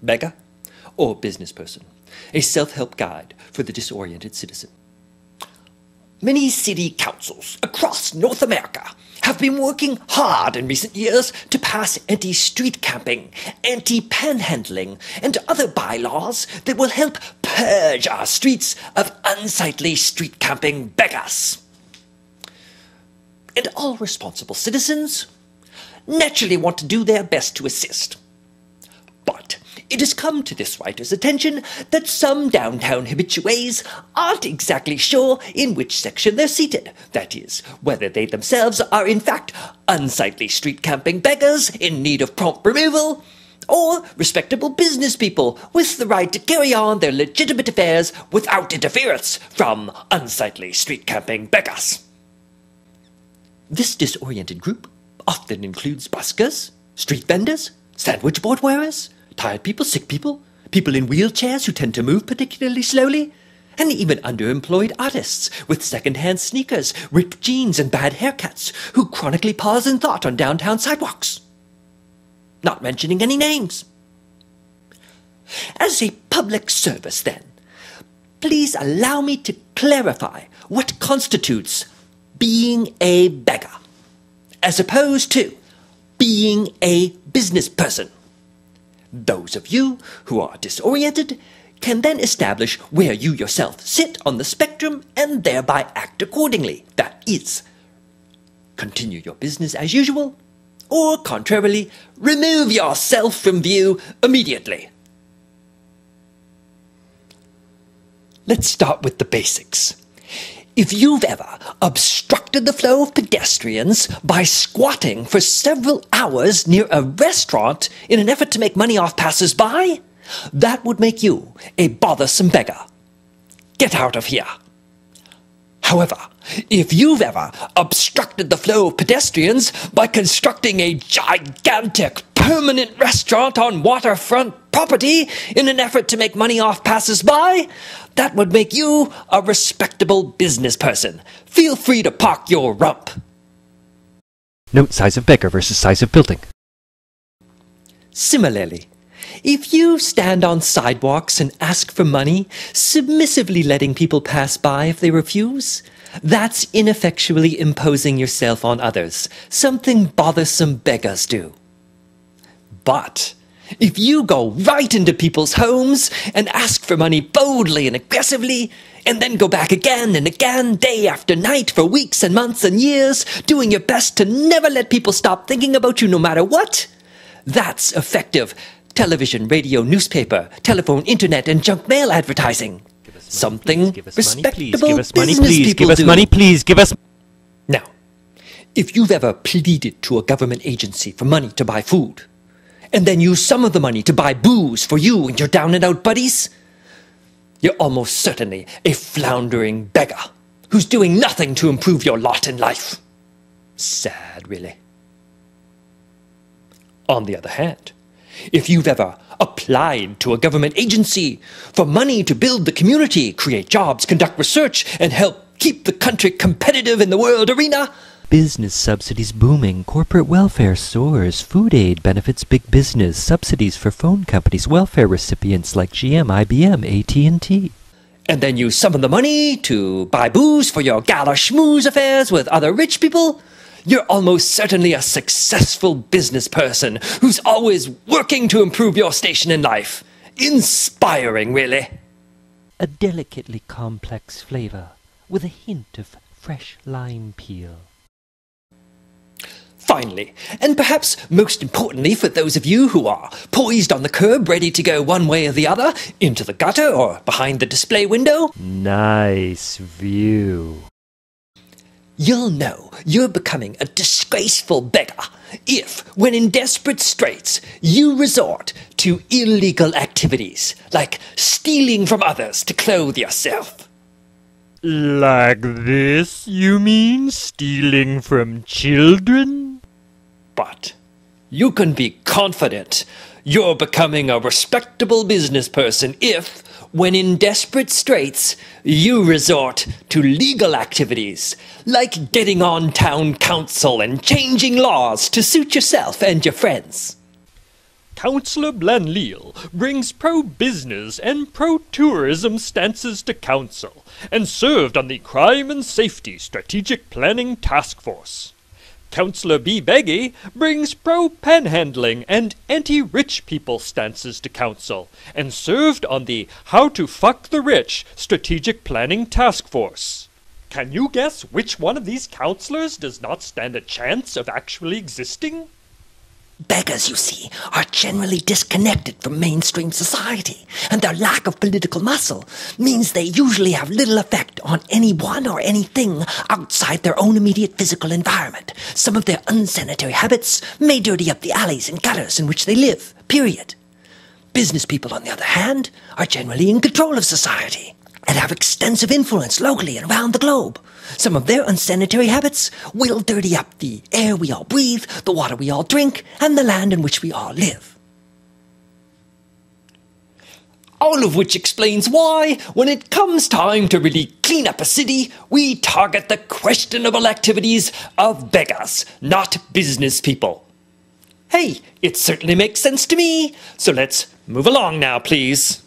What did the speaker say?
Beggar, or Businessperson, a self-help guide for the disoriented citizen. Many city councils across North America have been working hard in recent years to pass anti-street camping, anti-panhandling, and other bylaws that will help purge our streets of unsightly street camping beggars. And all responsible citizens naturally want to do their best to assist. But it has come to this writer's attention that some downtown habitués aren't exactly sure in which section they're seated. That is, whether they themselves are in fact unsightly street camping beggars in need of prompt removal, or respectable business people with the right to carry on their legitimate affairs without interference from unsightly street camping beggars. This disoriented group often includes buskers, street vendors, sandwich board wearers, tired people, sick people, people in wheelchairs who tend to move particularly slowly, and even underemployed artists with second-hand sneakers, ripped jeans, and bad haircuts who chronically pause in thought on downtown sidewalks. Not mentioning any names. As a public service, then, please allow me to clarify what constitutes being a beggar, as opposed to being a business person. Those of you who are disoriented can then establish where you yourself sit on the spectrum and thereby act accordingly. That is, continue your business as usual, or contrarily, remove yourself from view immediately. Let's start with the basics. If you've ever obstructed the flow of pedestrians by squatting for several hours near a restaurant in an effort to make money off passers-by, that would make you a bothersome beggar. Get out of here. However, if you've ever obstructed the flow of pedestrians by constructing a gigantic permanent restaurant on waterfront property in an effort to make money off passers-by, that would make you a respectable business person. Feel free to park your rump. Note size of beggar versus size of building. Similarly, if you stand on sidewalks and ask for money, submissively letting people pass by if they refuse, that's ineffectually imposing yourself on others, something bothersome beggars do. But if you go right into people's homes and ask for money boldly and aggressively, and then go back again and again, day after night, for weeks and months and years, doing your best to never let people stop thinking about you no matter what, that's effective television, radio, newspaper, telephone, internet, and junk mail advertising. Something respectable business people do. Now, if you've ever pleaded to a government agency for money to buy food, and then use some of the money to buy booze for you and your down-and-out buddies, you're almost certainly a floundering beggar who's doing nothing to improve your lot in life. Sad, really. On the other hand, if you've ever applied to a government agency for money to build the community, create jobs, conduct research, and help keep the country competitive in the world arena, business subsidies booming, corporate welfare soars, food aid benefits big business, subsidies for phone companies, welfare recipients like GM, IBM, AT&T. And then use some of the money to buy booze for your gala schmooze affairs with other rich people, you're almost certainly a successful business person who's always working to improve your station in life. Inspiring, really. A delicately complex flavor with a hint of fresh lime peel. Finally, and perhaps most importantly for those of you who are poised on the curb ready to go one way or the other, into the gutter or behind the display window, nice view. You'll know you're becoming a disgraceful beggar if, when in desperate straits, you resort to illegal activities like stealing from others to clothe yourself. Like this, you mean? Stealing from children? But you can be confident you're becoming a respectable business person if, when in desperate straits, you resort to legal activities like getting on town council and changing laws to suit yourself and your friends. Councillor Blanleal brings pro-business and pro-tourism stances to council, and served on the Crime and Safety Strategic Planning Task Force. Councillor Beggar brings pro-panhandling and anti-rich people stances to council, and served on the How to Fuck the Rich Strategic Planning Task Force. Can you guess which one of these councillors does not stand a chance of actually existing? Beggars, you see, are generally disconnected from mainstream society, and their lack of political muscle means they usually have little effect on anyone or anything outside their own immediate physical environment. Some of their unsanitary habits may dirty up the alleys and gutters in which they live, period. Business people, on the other hand, are generally in control of society and have extensive influence locally and around the globe. Some of their unsanitary habits will dirty up the air we all breathe, the water we all drink, and the land in which we all live. All of which explains why, when it comes time to really clean up a city, we target the questionable activities of beggars, not business people. Hey, it certainly makes sense to me, so let's move along now, please.